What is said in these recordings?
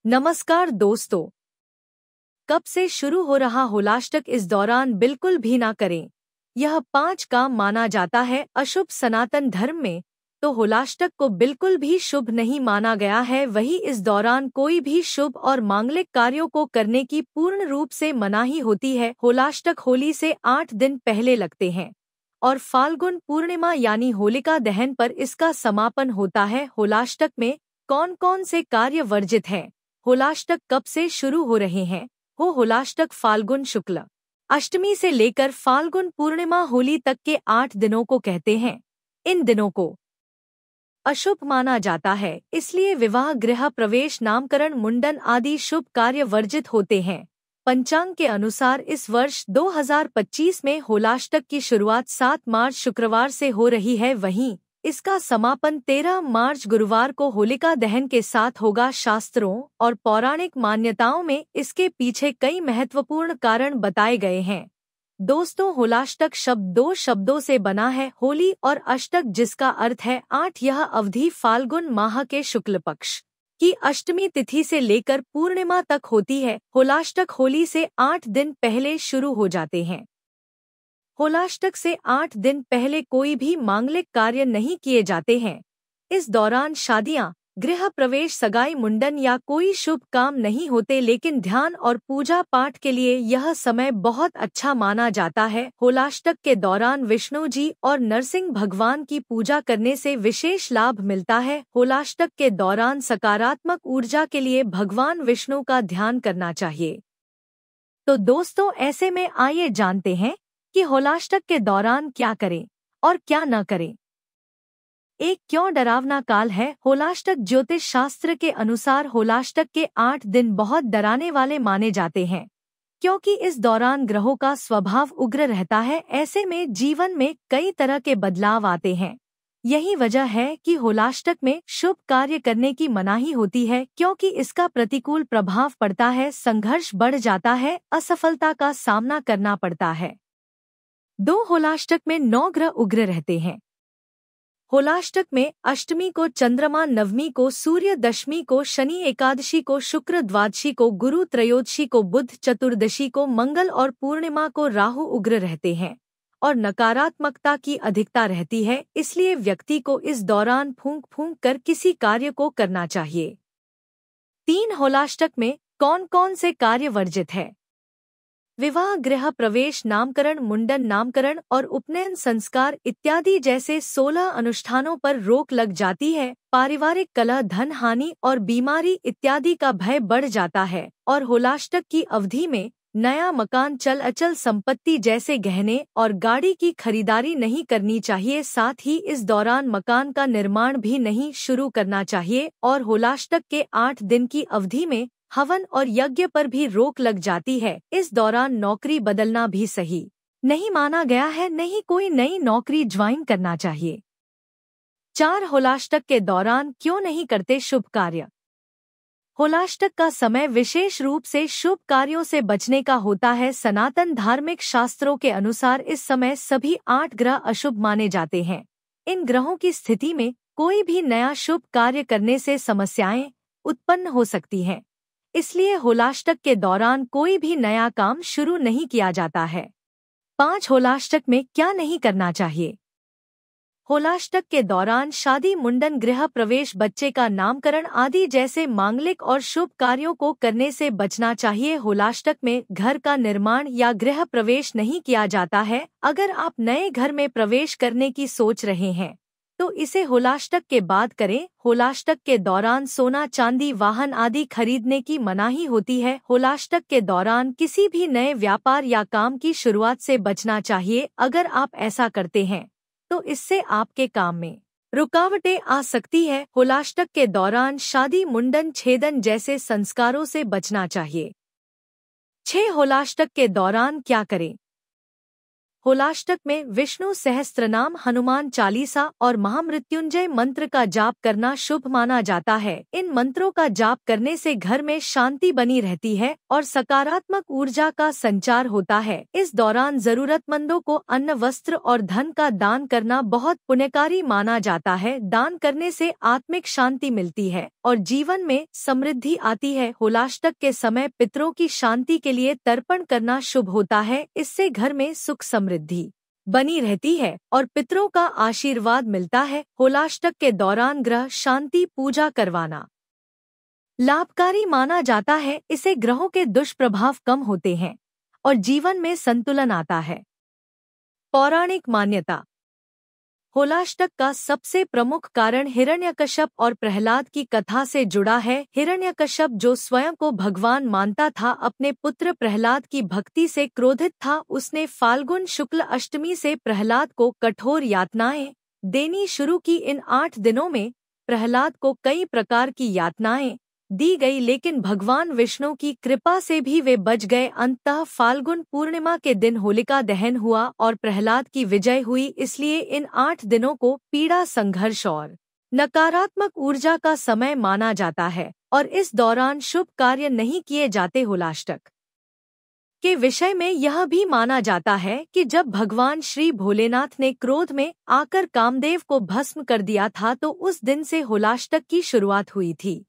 नमस्कार दोस्तों। कब से शुरू हो रहा होलाष्टक इस दौरान बिल्कुल भी ना करें। यह 5 काम माना जाता है अशुभ सनातन धर्म में, तो होलाष्टक को बिल्कुल भी शुभ नहीं माना गया है। वही इस दौरान कोई भी शुभ और मांगलिक कार्यों को करने की पूर्ण रूप से मनाही होती है। होलाष्टक होली से 8 दिन पहले लगते हैं और फाल्गुन पूर्णिमा यानी होलिका दहन पर इसका समापन होता है। होलाष्टक में कौन कौन से कार्य वर्जित हैं? होलाष्टक कब से शुरू हो रहे हैं? होलाष्टक फाल्गुन शुक्ल अष्टमी से लेकर फाल्गुन पूर्णिमा होली तक के 8 दिनों को कहते हैं। इन दिनों को अशुभ माना जाता है, इसलिए विवाह, गृह प्रवेश, नामकरण, मुंडन आदि शुभ कार्य वर्जित होते हैं। पंचांग के अनुसार इस वर्ष 2025 में होलाष्टक की शुरुआत 7 मार्च शुक्रवार से हो रही है। वहीं इसका समापन 13 मार्च गुरुवार को होलिका दहन के साथ होगा। शास्त्रों और पौराणिक मान्यताओं में इसके पीछे कई महत्वपूर्ण कारण बताए गए हैं। दोस्तों, होलाष्टक शब्द 2 शब्दों से बना है, होली और अष्टक, जिसका अर्थ है 8। यह अवधि फाल्गुन माह के शुक्ल पक्ष की अष्टमी तिथि से लेकर पूर्णिमा तक होती है। होलाष्टक होली से 8 दिन पहले शुरू हो जाते हैं। होलाष्टक से 8 दिन पहले कोई भी मांगलिक कार्य नहीं किए जाते हैं। इस दौरान शादियां, गृह प्रवेश, सगाई, मुंडन या कोई शुभ काम नहीं होते, लेकिन ध्यान और पूजा पाठ के लिए यह समय बहुत अच्छा माना जाता है। होलाष्टक के दौरान विष्णु जी और नरसिंह भगवान की पूजा करने से विशेष लाभ मिलता है। होलाष्टक के दौरान सकारात्मक ऊर्जा के लिए भगवान विष्णु का ध्यान करना चाहिए। तो दोस्तों, ऐसे में आइए जानते हैं कि होलाष्टक के दौरान क्या करें और क्या न करें। एक क्यों डरावना काल है? होलाष्टक ज्योतिष शास्त्र के अनुसार होलाष्टक के 8 दिन बहुत डराने वाले माने जाते हैं, क्योंकि इस दौरान ग्रहों का स्वभाव उग्र रहता है। ऐसे में जीवन में कई तरह के बदलाव आते हैं। यही वजह है कि होलाष्टक में शुभ कार्य करने की मनाही होती है, क्योंकि इसका प्रतिकूल प्रभाव पड़ता है, संघर्ष बढ़ जाता है, असफलता का सामना करना पड़ता है। 2 होलाष्टक में 9 ग्रह उग्र रहते हैं। होलाष्टक में अष्टमी को चंद्रमा, नवमी को सूर्य, दशमी को शनि, एकादशी को शुक्र, द्वादशी को गुरु, त्रयोदशी को बुध, चतुर्दशी को मंगल और पूर्णिमा को राहु उग्र रहते हैं और नकारात्मकता की अधिकता रहती है। इसलिए व्यक्ति को इस दौरान फूंक फूंक कर किसी कार्य को करना चाहिए। 3 होलाष्टक में कौन कौन से कार्य वर्जित है? विवाह, गृह प्रवेश, नामकरण, मुंडन, नामकरण और उपनयन संस्कार इत्यादि जैसे 16 अनुष्ठानों पर रोक लग जाती है। पारिवारिक कलह, धन हानि और बीमारी इत्यादि का भय बढ़ जाता है। और होलाष्टक की अवधि में नया मकान, चल अचल संपत्ति जैसे गहने और गाड़ी की खरीदारी नहीं करनी चाहिए। साथ ही इस दौरान मकान का निर्माण भी नहीं शुरू करना चाहिए। और होलाष्टक के 8 दिन की अवधि में हवन और यज्ञ पर भी रोक लग जाती है। इस दौरान नौकरी बदलना भी सही नहीं माना गया है, नहीं कोई नई नौकरी ज्वाइन करना चाहिए। 4 होलाष्टक के दौरान क्यों नहीं करते शुभ कार्य? होलाष्टक का समय विशेष रूप से शुभ कार्यों से बचने का होता है। सनातन धार्मिक शास्त्रों के अनुसार इस समय सभी 8 ग्रह अशुभ माने जाते हैं। इन ग्रहों की स्थिति में कोई भी नया शुभ कार्य करने से समस्याएं उत्पन्न हो सकती हैं। इसलिए होलाष्टक के दौरान कोई भी नया काम शुरू नहीं किया जाता है। 5 होलाष्टक में क्या नहीं करना चाहिए? होलाष्टक के दौरान शादी, मुंडन, गृह प्रवेश, बच्चे का नामकरण आदि जैसे मांगलिक और शुभ कार्यों को करने से बचना चाहिए। होलाष्टक में घर का निर्माण या गृह प्रवेश नहीं किया जाता है। अगर आप नए घर में प्रवेश करने की सोच रहे हैं तो इसे होलाष्टक के बाद करें। होलाष्टक के दौरान सोना, चांदी, वाहन आदि खरीदने की मनाही होती है। होलाष्टक के दौरान किसी भी नए व्यापार या काम की शुरुआत से बचना चाहिए। अगर आप ऐसा करते हैं तो इससे आपके काम में रुकावटें आ सकती है। होलाष्टक के दौरान शादी, मुंडन, छेदन जैसे संस्कारों से बचना चाहिए। 6 होलाष्टक के दौरान क्या करें? होलाष्टक में विष्णु सहस्त्रनाम, हनुमान चालीसा और महामृत्युंजय मंत्र का जाप करना शुभ माना जाता है। इन मंत्रों का जाप करने से घर में शांति बनी रहती है और सकारात्मक ऊर्जा का संचार होता है। इस दौरान जरूरतमंदों को अन्न, वस्त्र और धन का दान करना बहुत पुण्यकारी माना जाता है। दान करने से आत्मिक शांति मिलती है और जीवन में समृद्धि आती है। होलाष्टक के समय पितरों की शांति के लिए तर्पण करना शुभ होता है। इससे घर में सुख समृद्धि बनी रहती है और पितरों का आशीर्वाद मिलता है। होलाष्टक के दौरान ग्रह शांति पूजा करवाना लाभकारी माना जाता है। इससे ग्रहों के दुष्प्रभाव कम होते हैं और जीवन में संतुलन आता है। पौराणिक मान्यता। होलाष्टक का सबसे प्रमुख कारण हिरण्यकश्यप और प्रहलाद की कथा से जुड़ा है। हिरण्यकश्यप, जो स्वयं को भगवान मानता था, अपने पुत्र प्रहलाद की भक्ति से क्रोधित था। उसने फाल्गुन शुक्ल अष्टमी से प्रहलाद को कठोर यातनाएं देनी शुरू की। इन 8 दिनों में प्रहलाद को कई प्रकार की यातनाएं दी गई, लेकिन भगवान विष्णु की कृपा से भी वे बच गए। अंततः फाल्गुन पूर्णिमा के दिन होलिका दहन हुआ और प्रहलाद की विजय हुई। इसलिए इन 8 दिनों को पीड़ा, संघर्ष और नकारात्मक ऊर्जा का समय माना जाता है और इस दौरान शुभ कार्य नहीं किए जाते। होलाष्टक के विषय में यह भी माना जाता है कि जब भगवान श्री भोलेनाथ ने क्रोध में आकर कामदेव को भस्म कर दिया था, तो उस दिन से होलाष्टक की शुरुआत हुई थी।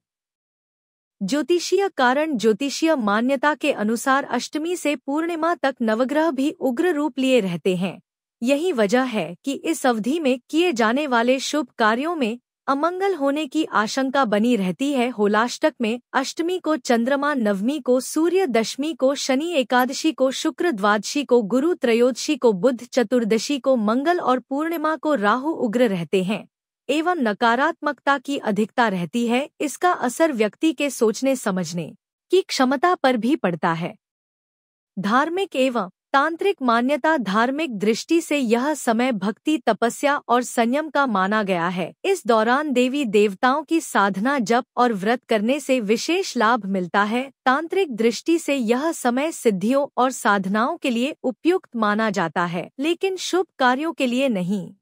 ज्योतिषीय कारण। ज्योतिषीय मान्यता के अनुसार अष्टमी से पूर्णिमा तक नवग्रह भी उग्र रूप लिए रहते हैं। यही वजह है कि इस अवधि में किए जाने वाले शुभ कार्यों में अमंगल होने की आशंका बनी रहती है। होलाष्टक में अष्टमी को चंद्रमा, नवमी को सूर्य, दशमी को शनि, एकादशी को शुक्र, द्वादशी को गुरु, त्रयोदशी को बुध, चतुर्दशी को मंगल और पूर्णिमा को राहु उग्र रहते हैं एवं नकारात्मकता की अधिकता रहती है। इसका असर व्यक्ति के सोचने समझने की क्षमता पर भी पड़ता है। धार्मिक एवं तांत्रिक मान्यता। धार्मिक दृष्टि से यह समय भक्ति, तपस्या और संयम का माना गया है। इस दौरान देवी देवताओं की साधना, जप और व्रत करने से विशेष लाभ मिलता है। तांत्रिक दृष्टि से यह समय सिद्धियों और साधनाओं के लिए उपयुक्त माना जाता है, लेकिन शुभ कार्यों के लिए नहीं।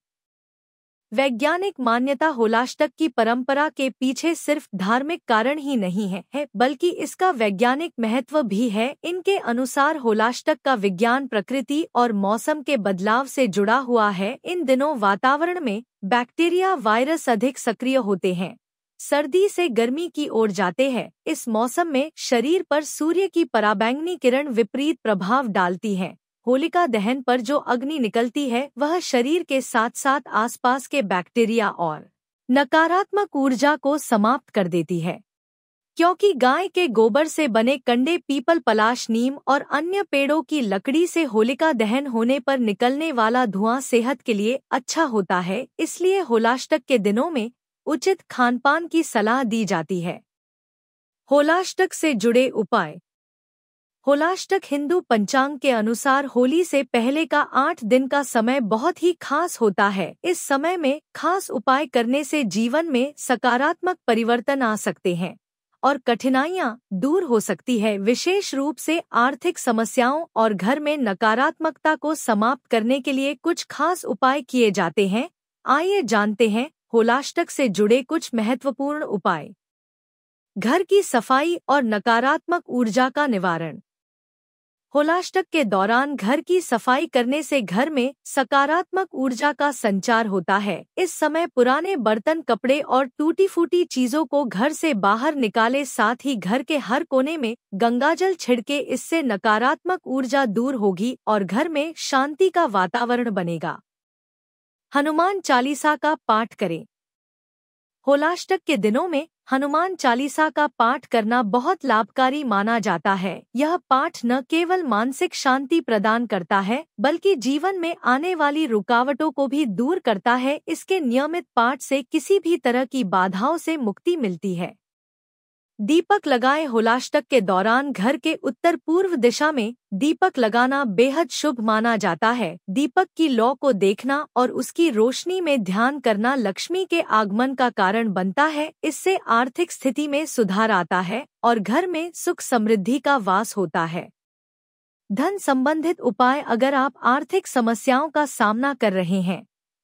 वैज्ञानिक मान्यता। होलाष्टक की परंपरा के पीछे सिर्फ धार्मिक कारण ही नहीं है, बल्कि इसका वैज्ञानिक महत्व भी है। इनके अनुसार होलाष्टक का विज्ञान प्रकृति और मौसम के बदलाव से जुड़ा हुआ है। इन दिनों वातावरण में बैक्टीरिया, वायरस अधिक सक्रिय होते हैं, सर्दी से गर्मी की ओर जाते हैं। इस मौसम में शरीर पर सूर्य की पराबैंगनी किरण विपरीत प्रभाव डालती है। होलिका दहन पर जो अग्नि निकलती है, वह शरीर के साथ साथ आसपास के बैक्टीरिया और नकारात्मक ऊर्जा को समाप्त कर देती है। क्योंकि गाय के गोबर से बने कंडे, पीपल, पलाश, नीम और अन्य पेड़ों की लकड़ी से होलिका दहन होने पर निकलने वाला धुआं सेहत के लिए अच्छा होता है। इसलिए होलाष्टक के दिनों में उचित खानपान की सलाह दी जाती है। होलाष्टक से जुड़े उपाय। होलाष्टक हिंदू पंचांग के अनुसार होली से पहले का 8 दिन का समय बहुत ही खास होता है। इस समय में खास उपाय करने से जीवन में सकारात्मक परिवर्तन आ सकते हैं और कठिनाइयां दूर हो सकती है। विशेष रूप से आर्थिक समस्याओं और घर में नकारात्मकता को समाप्त करने के लिए कुछ खास उपाय किए जाते हैं। आइए जानते हैं होलाष्टक से जुड़े कुछ महत्वपूर्ण उपाय। घर की सफाई और नकारात्मक ऊर्जा का निवारण। होलाष्टक के दौरान घर की सफाई करने से घर में सकारात्मक ऊर्जा का संचार होता है। इस समय पुराने बर्तन, कपड़े और टूटी-फूटी चीजों को घर से बाहर निकाले, साथ ही घर के हर कोने में गंगाजल छिड़के। इससे नकारात्मक ऊर्जा दूर होगी और घर में शांति का वातावरण बनेगा। हनुमान चालीसा का पाठ करें। होलाष्टक के दिनों में हनुमान चालीसा का पाठ करना बहुत लाभकारी माना जाता है। यह पाठ न केवल मानसिक शांति प्रदान करता है, बल्कि जीवन में आने वाली रुकावटों को भी दूर करता है। इसके नियमित पाठ से किसी भी तरह की बाधाओं से मुक्ति मिलती है। दीपक लगाएं। होलाष्टक के दौरान घर के उत्तर पूर्व दिशा में दीपक लगाना बेहद शुभ माना जाता है। दीपक की लौ को देखना और उसकी रोशनी में ध्यान करना लक्ष्मी के आगमन का कारण बनता है। इससे आर्थिक स्थिति में सुधार आता है और घर में सुख समृद्धि का वास होता है। धन संबंधित उपाय। अगर आप आर्थिक समस्याओं का सामना कर रहे हैं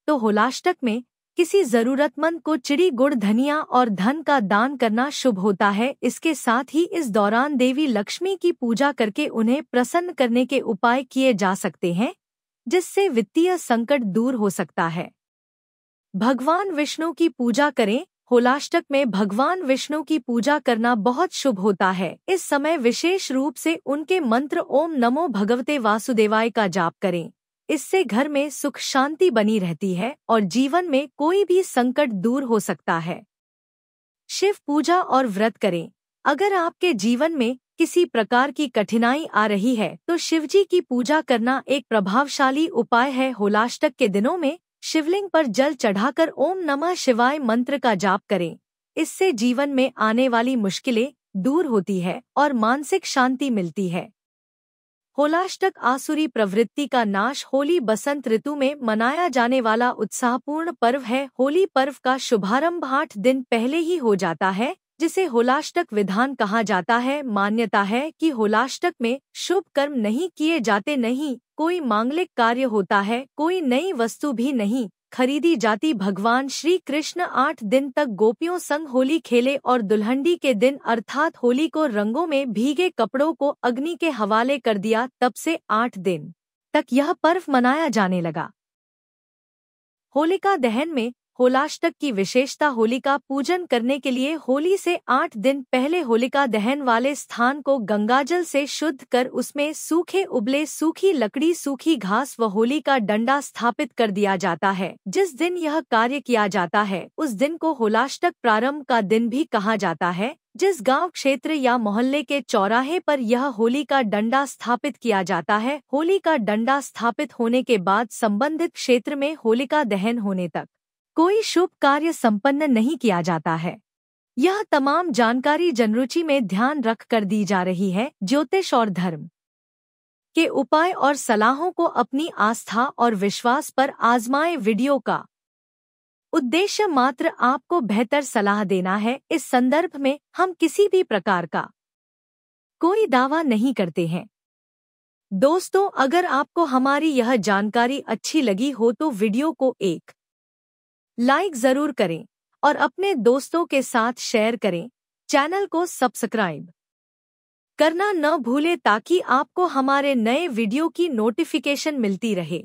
तो होलाष्टक में किसी जरूरतमंद को चिड़ी, गुड़, धनिया और धन का दान करना शुभ होता है। इसके साथ ही इस दौरान देवी लक्ष्मी की पूजा करके उन्हें प्रसन्न करने के उपाय किए जा सकते हैं, जिससे वित्तीय संकट दूर हो सकता है। भगवान विष्णु की पूजा करें। होलाष्टक में भगवान विष्णु की पूजा करना बहुत शुभ होता है। इस समय विशेष रूप से उनके मंत्र ओम नमो भगवते वासुदेवाय का जाप करें। इससे घर में सुख शांति बनी रहती है और जीवन में कोई भी संकट दूर हो सकता है। शिव पूजा और व्रत करें। अगर आपके जीवन में किसी प्रकार की कठिनाई आ रही है तो शिवजी की पूजा करना एक प्रभावशाली उपाय है। होलाष्टक के दिनों में शिवलिंग पर जल चढ़ाकर ओम नमः शिवाय मंत्र का जाप करें। इससे जीवन में आने वाली मुश्किलें दूर होती है और मानसिक शांति मिलती है। होलाष्टक आसुरी प्रवृत्ति का नाश। होली बसंत ऋतु में मनाया जाने वाला उत्साहपूर्ण पर्व है। होली पर्व का शुभारंभ 8 दिन पहले ही हो जाता है, जिसे होलाष्टक विधान कहा जाता है। मान्यता है कि होलाष्टक में शुभ कर्म नहीं किए जाते, नहीं कोई मांगलिक कार्य होता है, कोई नई वस्तु भी नहीं खरीदी जाती। भगवान श्री कृष्ण 8 दिन तक गोपियों संग होली खेले और दुल्हनडी के दिन अर्थात होली को रंगों में भीगे कपड़ों को अग्नि के हवाले कर दिया। तब से 8 दिन तक यह पर्व मनाया जाने लगा। होलिका दहन में होलाष्टक की विशेषता। होलिका पूजन करने के लिए होली से 8 दिन पहले होलिका दहन वाले स्थान को गंगाजल से शुद्ध कर उसमें सूखे उबले सूखी लकड़ी, सूखी घास व होली का डंडा स्थापित कर दिया जाता है। जिस दिन यह कार्य किया जाता है उस दिन को होलाष्टक प्रारंभ का दिन भी कहा जाता है। जिस गांव, क्षेत्र या मोहल्ले के चौराहे पर यह होली का डंडा स्थापित किया जाता है, होली का डंडा स्थापित होने के बाद संबंधित क्षेत्र में होलिका दहन होने तक कोई शुभ कार्य संपन्न नहीं किया जाता है। यह तमाम जानकारी जनरुचि में ध्यान रख कर दी जा रही है। ज्योतिष और धर्म के उपाय और सलाहों को अपनी आस्था और विश्वास पर आजमाएं। वीडियो का उद्देश्य मात्र आपको बेहतर सलाह देना है। इस संदर्भ में हम किसी भी प्रकार का कोई दावा नहीं करते हैं। दोस्तों, अगर आपको हमारी यह जानकारी अच्छी लगी हो तो वीडियो को एक लाइक जरूर करें और अपने दोस्तों के साथ शेयर करें। चैनल को सब्सक्राइब करना न भूलें ताकि आपको हमारे नए वीडियो की नोटिफिकेशन मिलती रहे।